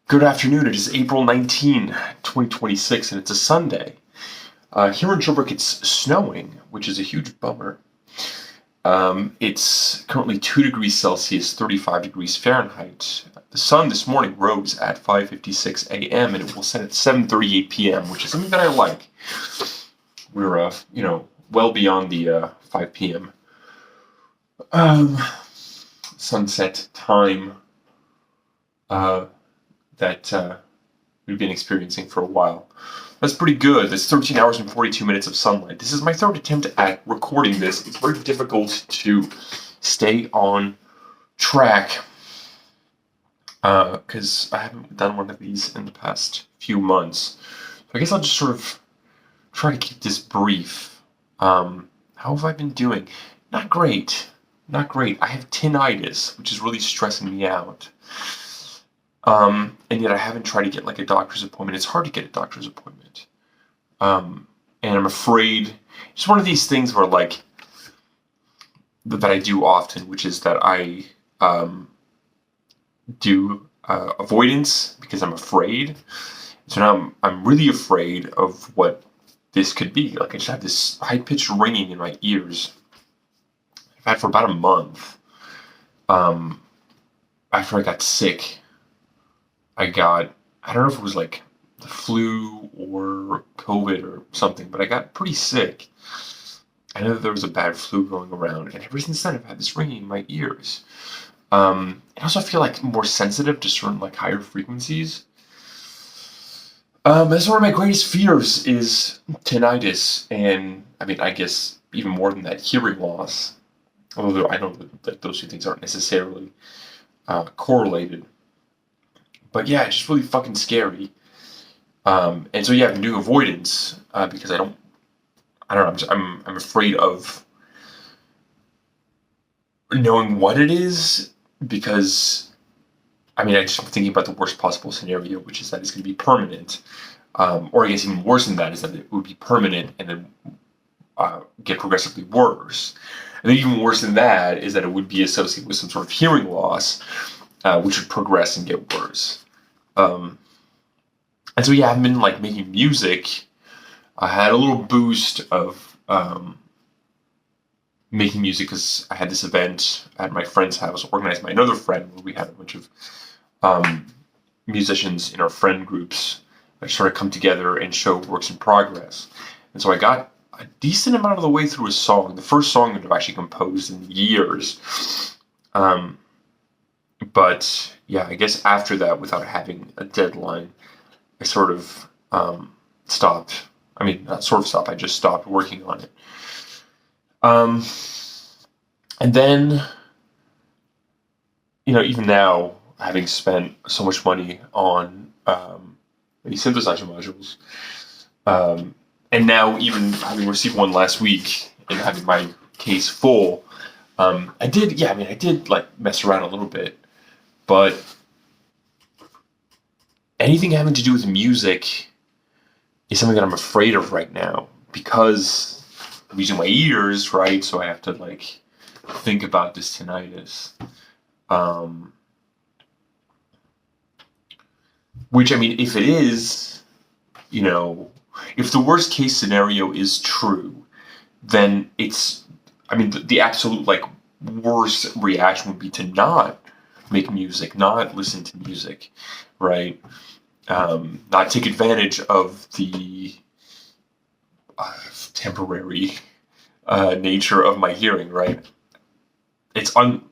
Good afternoon. It is April 19, 2026, and it's a Sunday. Here in Sherbrooke, it's snowing, which is a huge bummer. It's currently 2 degrees Celsius, 35 degrees Fahrenheit. The sun this morning rose at 5:56 a.m. and it will set at 7:38 p.m., which is something that I like. We're, well beyond the 5 p.m. Um, sunset time. That we've been experiencing for a while. That's pretty good. That's 13 hours and 42 minutes of sunlight. This is my third attempt at recording this. It's very difficult to stay on track because I haven't done one of these in the past few months. So I guess I'll just sort of try to keep this brief. How have I been doing? Not great. Not great. I have tinnitus, which is really stressing me out. And yet I haven't tried to get like a doctor's appointment. It's hard to get a doctor's appointment. And I'm afraid it's one of these things where like that I do often, which is that I do avoidance because I'm afraid. So now I'm really afraid of what this could be. Like I just have this high-pitched ringing in my ears. I've had for about a month. After I got sick. I don't know if it was like the flu or COVID or something, but I got pretty sick. I know that there was a bad flu going around, and ever since then I've had this ringing in my ears. And also I feel like more sensitive to certain like higher frequencies. That's one of my greatest fears is tinnitus, and I mean, I guess even more than that, hearing loss. Although I know that those two things aren't necessarily correlated. But yeah, it's just really fucking scary. And so yeah, I've been doing avoidance because I don't know. I'm afraid of knowing what it is because I mean I just am thinking about the worst possible scenario, which is that it's going to be permanent, or I guess even worse than that is that it would be permanent and then get progressively worse. And then even worse than that is that it would be associated with some sort of hearing loss, which would progress and get worse. And so yeah, I've been like making music. I had a little boost of making music because I had this event at my friend's house organized by another friend where we had a bunch of musicians in our friend groups that sort of come together and show works in progress. And so I got a decent amount of the way through a song, the first song that I've actually composed in years. But yeah, I guess after that, without having a deadline, I sort of stopped. I mean, not sort of stopped, I just stopped working on it. And then, even now, having spent so much money on these synthesizer modules, and now even having received one last week and having my case full, I did like mess around a little bit. But anything having to do with music is something that I'm afraid of right now because I'm using my ears, right? So I have to like think about this tinnitus. Which I mean, if it is, if the worst case scenario is true, then the absolute like worst reaction would be to not make music, not listen to music, right? Not take advantage of the temporary nature of my hearing, right? I don't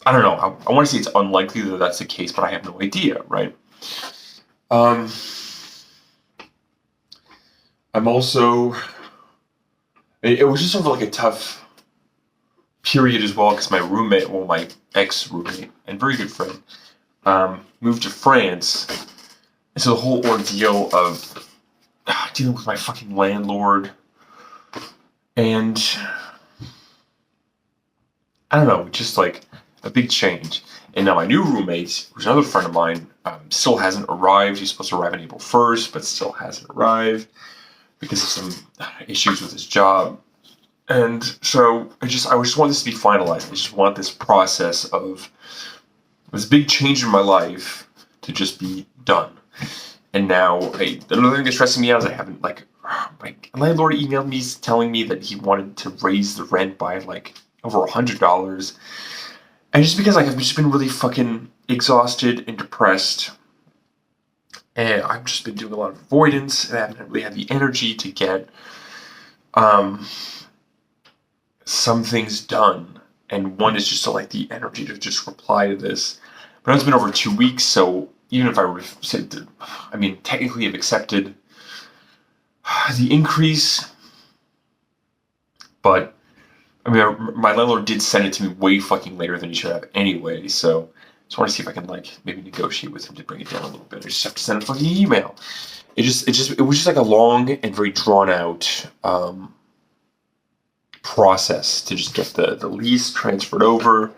know. I want to say it's unlikely that that's the case, but I have no idea, right? I'm also. It was just sort of like a tough period as well because my ex-roommate and very good friend, moved to France. And so the whole ordeal of dealing with my fucking landlord and I don't know, just like a big change. And now my new roommate, who's another friend of mine, still hasn't arrived. He's supposed to arrive on April 1st, but still hasn't arrived because of some issues with his job. And so I just want this to be finalized. I just want this process of this big change in my life to just be done. And now, another thing that's stressing me out is I haven't, like, my landlord emailed me telling me that he wanted to raise the rent by, like, over $100. And just because, like, I've just been really fucking exhausted and depressed. And I've just been doing a lot of avoidance, and I haven't really had the energy to get some things done. And one is just to, like, the energy to just reply to this. But it's been over 2 weeks, so even if I were to say, I mean, technically I've accepted the increase, but I mean, my landlord did send it to me way fucking later than he should have anyway, so I just want to see if I can, like, maybe negotiate with him to bring it down a little bit. I just have to send a fucking email. It was just like a long and very drawn out process to just get the lease transferred over.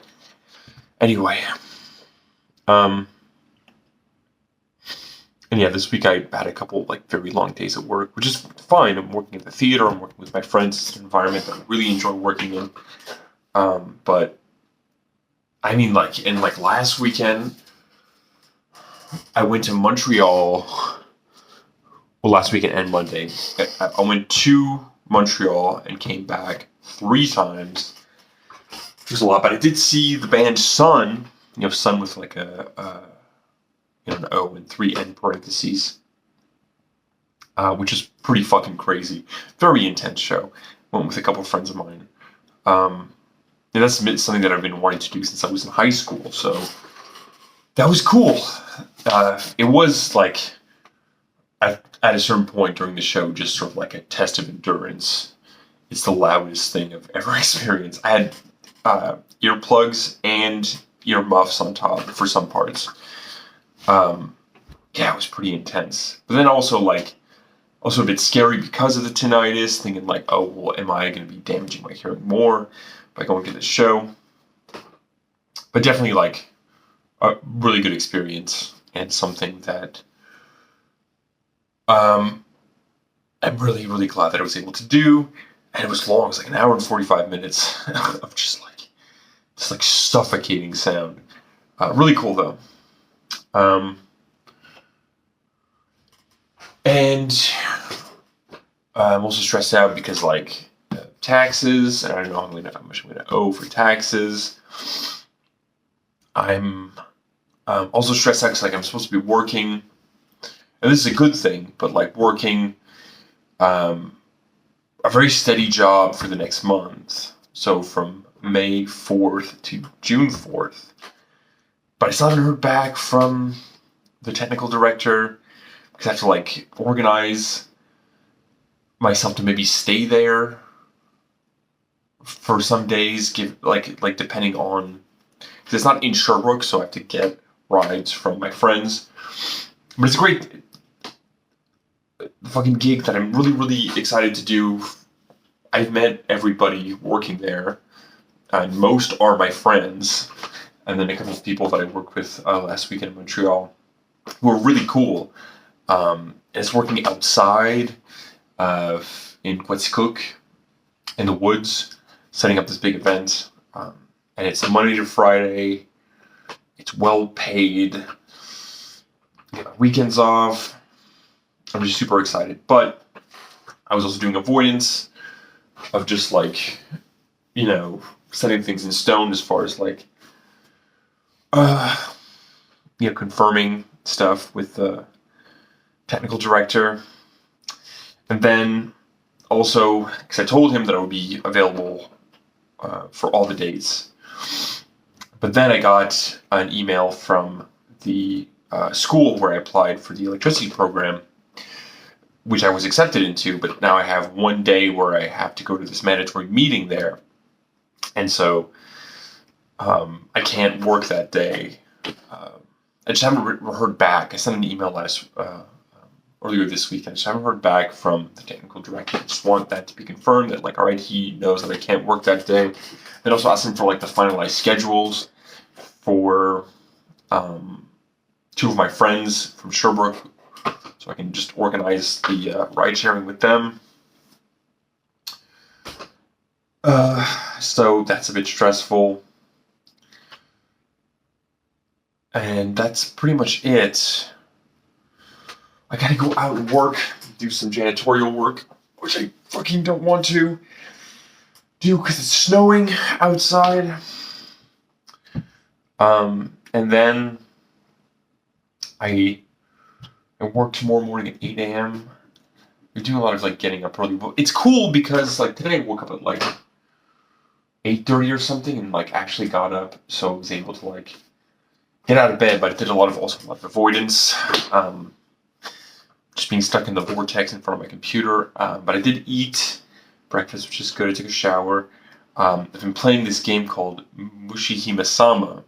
Anyway, and yeah, this week I had a couple, like, very long days at work, which is fine. I'm working at the theater. I'm working with my friends. It's an environment that I really enjoy working in. But I mean, like, in, like, last weekend, I went to Montreal. Well, last weekend and Monday, I went to Montreal and came back 3 times. It was a lot, but I did see the band Sun. Sun with, like, an O and 3 N parentheses, which is pretty fucking crazy. Very intense show. Went with a couple of friends of mine. And that's something that I've been wanting to do since I was in high school, so that was cool. It was, like, at a certain point during the show, just sort of like a test of endurance. It's the loudest thing I've ever experienced. I had earplugs and earmuffs on top for some parts. Yeah, it was pretty intense. But then also a bit scary because of the tinnitus, thinking, like, oh, well, am I going to be damaging my hearing more by going to this show? But definitely, like, a really good experience and something that I'm really, really glad that I was able to do. And it was long. It was like an hour and 45 minutes of just like suffocating sound. Really cool, though. And I'm also stressed out because, like, taxes, and I don't know how much I'm going to owe for taxes. I'm also stressed out because, like, I'm supposed to be working, and this is a good thing, but, like, working a very steady job for the next month. So from May 4th to June 4th. But I still haven't heard back from the technical director, because I have to, like, organize myself to maybe stay there for some days, like depending on, because it's not in Sherbrooke, so I have to get rides from my friends. But it's a great fucking gig that I'm really, really excited to do. I've met everybody working there, and most are my friends, and then a couple of people that I worked with last weekend in Montreal who are really cool. It's working outside in Quetzalcook in the woods, setting up this big event. And it's a Monday to Friday. It's well paid. Weekends off. I'm just super excited. But I was also doing avoidance of just, like, setting things in stone as far as, like, confirming stuff with the technical director. And then also, because I told him that I would be available for all the dates. But then I got an email from the school where I applied for the electricity program, which I was accepted into, but now I have one day where I have to go to this mandatory meeting there. And so I can't work that day. I just haven't heard back. I sent an email earlier this week. I just haven't heard back from the technical director. I just want that to be confirmed that, like, all right, he knows that I can't work that day. Then also asked him for, like, the finalized schedules for 2 of my friends from Sherbrooke, so I can just organize the ride sharing with them. So that's a bit stressful. And that's pretty much it. I gotta go out and work, do some janitorial work, which I fucking don't want to do because it's snowing outside. And then I work tomorrow morning at 8 a.m. We're doing a lot of like getting up early. But it's cool because like today I woke up at like 8:30 or something and like actually got up, so I was able to like get out of bed. But I did also a lot of avoidance, just being stuck in the vortex in front of my computer. But I did eat breakfast, which is good. I took a shower. I've been playing this game called Mushihime-sama,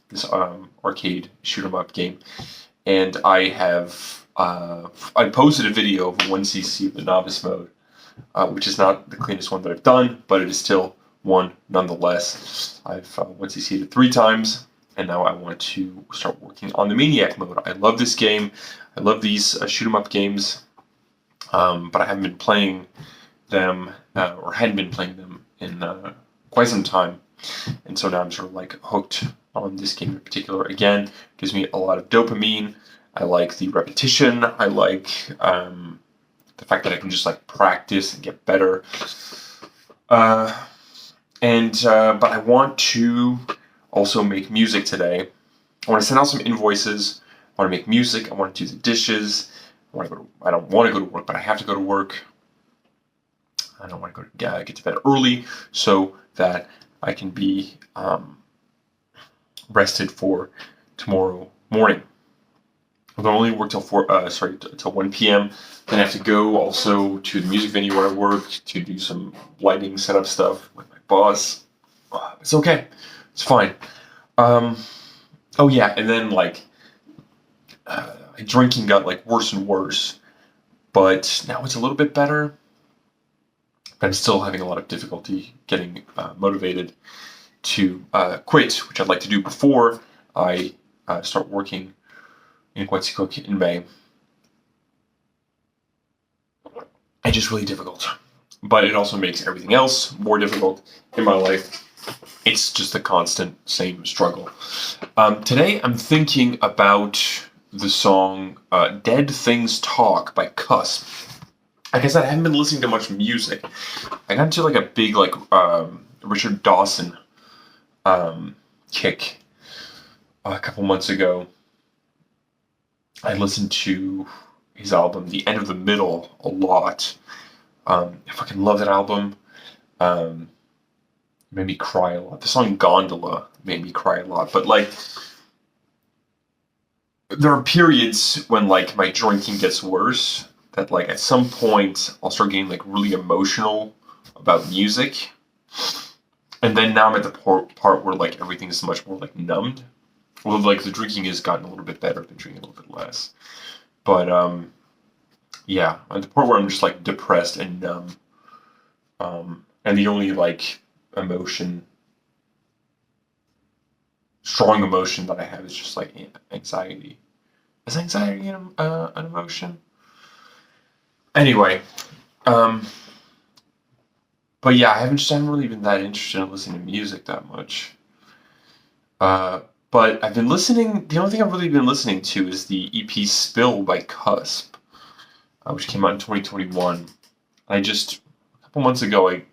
this arcade shoot 'em up game, and I have I posted a video of 1cc of the novice mode, which is not the cleanest one that I've done, but it is still one nonetheless. I've 1cc'd it 3 times, and now I want to start working on the Maniac mode. I love this game. I love these shoot 'em up games, but I haven't been playing them, or hadn't been playing them in quite some time, and so now I'm sort of like hooked on this game in particular. Again, it gives me a lot of dopamine. I like the repetition. I like the fact that I can just like practice and get better. But I want to also make music today. I want to send out some invoices. I want to make music. I want to do the dishes. I don't want to go to work, but I have to go to work. I don't want to get to bed early so that I can be rested for tomorrow morning. I'll only work till 1 p.m. Then I have to go also to the music venue where I work to do some lighting setup stuff with my boss. It's okay. It's fine. Oh yeah, and then like drinking got like worse and worse, but now it's a little bit better. But I'm still having a lot of difficulty getting motivated to quit, which I'd like to do before I start working in Quetzalcoatl in May. It's just really difficult. But it also makes everything else more difficult in my life. It's just a constant same struggle. Today I'm thinking about the song Dead Things Talk by Cusp. Like I said, I haven't been listening to much music. I got into like a big like Richard Dawson kick a couple months ago. I listened to his album, The End of the Middle, a lot. I fucking love that album. It made me cry a lot. The song Gondola made me cry a lot. But like, there are periods when like my drinking gets worse. That like at some point I'll start getting like really emotional about music, and then now I'm at the part where like everything is much more like numbed. Well, like the drinking has gotten a little bit better. I've been drinking a little bit less, but yeah, I'm at the point where I'm just like depressed and numb, and the only like strong emotion that I have is just like anxiety. Is anxiety an emotion? Anyway, but yeah, I haven't really been that interested in listening to music that much. But I've been listening. The only thing I've really been listening to is the EP "Spill" by Cusp, which came out in 2021. A couple months ago, I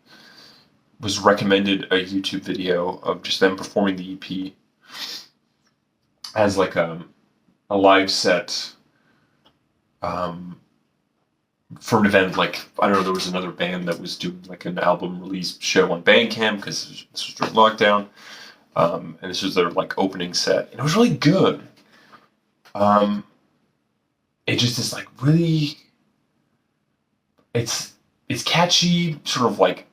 was recommended a YouTube video of just them performing the EP as like a live set. For an event, like, I don't know, there was another band that was doing like an album release show on Bandcamp because this was during lockdown, and this was their like opening set, and it was really good. It just is like really, it's catchy, sort of like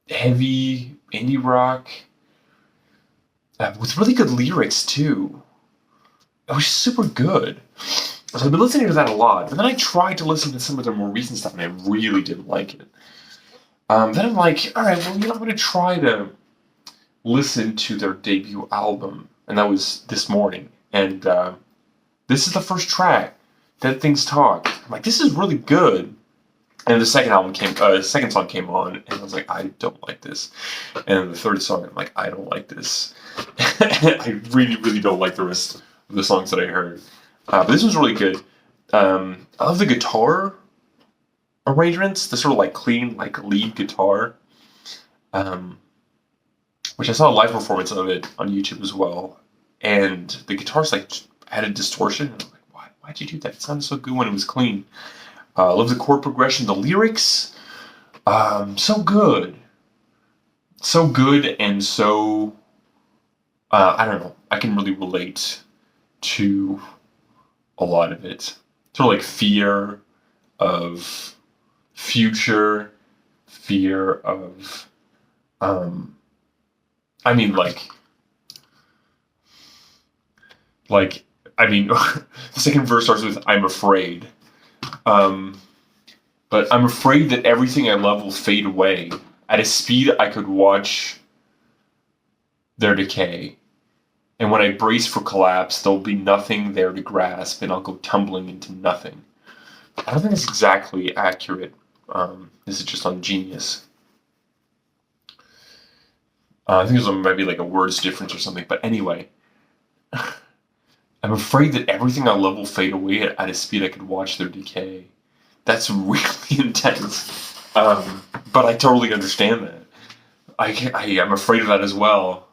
heavy indie rock with really good lyrics too. It was super good. So I've been listening to that a lot, but then I tried to listen to some of their more recent stuff, and I really didn't like it. Then I'm like, all right, well, I'm going to try to listen to their debut album, and that was this morning. And this is the first track, Dead Things Talk. I'm like, this is really good. And the second song came on, and I was like, I don't like this. And the third song, I'm like, I don't like this. I really, really don't like the rest of the songs that I heard. But this one's really good. I love the guitar arrangements, the sort of like clean, like lead guitar, um, which I saw a live performance of it on YouTube as well. And the guitar's like added distortion. And I'm like, why'd you do that? It sounded so good when it was clean. I love the chord progression, the lyrics, so good, and so I don't know. I can really relate to a lot of it. Sort of like fear of future, fear of, I mean, I mean, the second verse starts with "I'm afraid." But I'm afraid that everything I love will fade away at a speed I could watch their decay. And when I brace for collapse, there'll be nothing there to grasp, and I'll go tumbling into nothing. I don't think that's exactly accurate. This is just on Genius. I think there's maybe like a words difference or something. But anyway, I'm afraid that everything I love will fade away at a speed I could watch their decay. That's really intense. But I totally understand that. I'm afraid of that as well.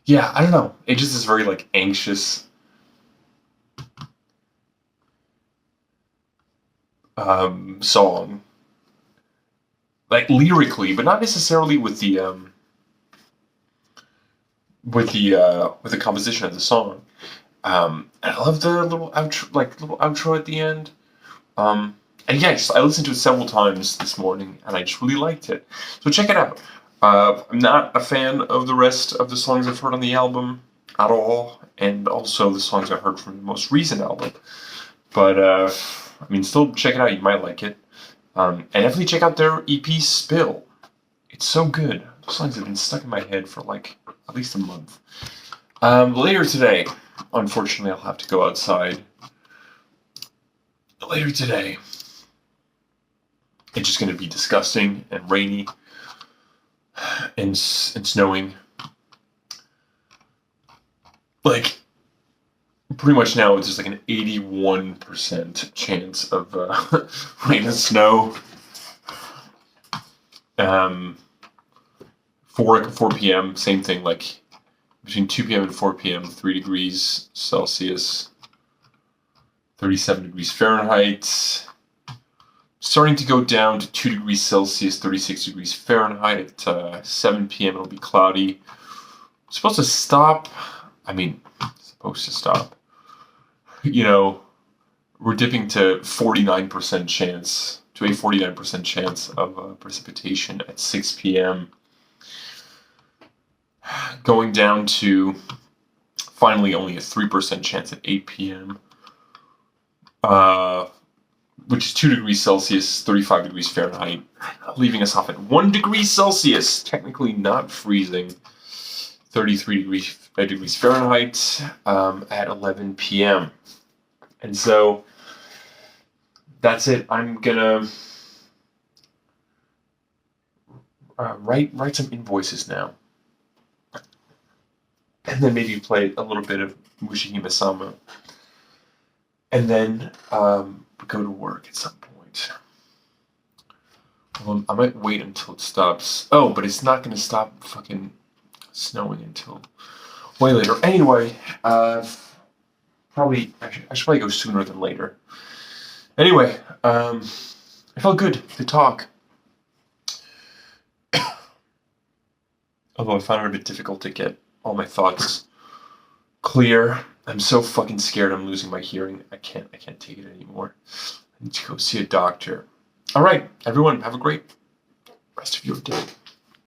Yeah, I don't know. It just is very like anxious. Song, like lyrically, but not necessarily with the composition of the song. And I love the little outro at the end. And yeah, I listened to it several times this morning, and I just really liked it. So check it out. I'm not a fan of the rest of the songs I've heard on the album at all, and also the songs I heard from the most recent album. But I mean, still check it out. You might like it. And definitely check out their EP Spill. It's so good. Those songs have been stuck in my head for like at least a month. Later today, unfortunately, I'll have to go outside. Later today, it's just going to be disgusting and rainy and snowing. Like, pretty much now it's just like an 81% chance of rain and snow. 4 p.m., same thing, like between 2 p.m. and 4 p.m., 3 degrees Celsius, 37 degrees Fahrenheit. Starting to go down to 2 degrees Celsius, 36 degrees Fahrenheit. At 7 p.m. it'll be cloudy. It's supposed to stop. You know, we're dipping to 49% chance, to a 49% chance of precipitation at 6 p.m. Going down to finally only a 3% chance at 8 p.m. Which is 2 degrees Celsius, 35 degrees Fahrenheit, leaving us off at 1 degree Celsius, technically not freezing, 33 degrees Fahrenheit at 11 p.m. And so that's it. I'm gonna write some invoices now, and then maybe play a little bit of Mushihime-sama, and then go to work at some point. Well, I might wait until it stops. Oh, but it's not going to stop fucking snowing until way later. Anyway, I should probably go sooner than later. Anyway, it felt good to talk. Although I found it a bit difficult to get all my thoughts clear. I'm so fucking scared I'm losing my hearing. I can't take it anymore. I need to go see a doctor. All right, everyone, have a great rest of your day.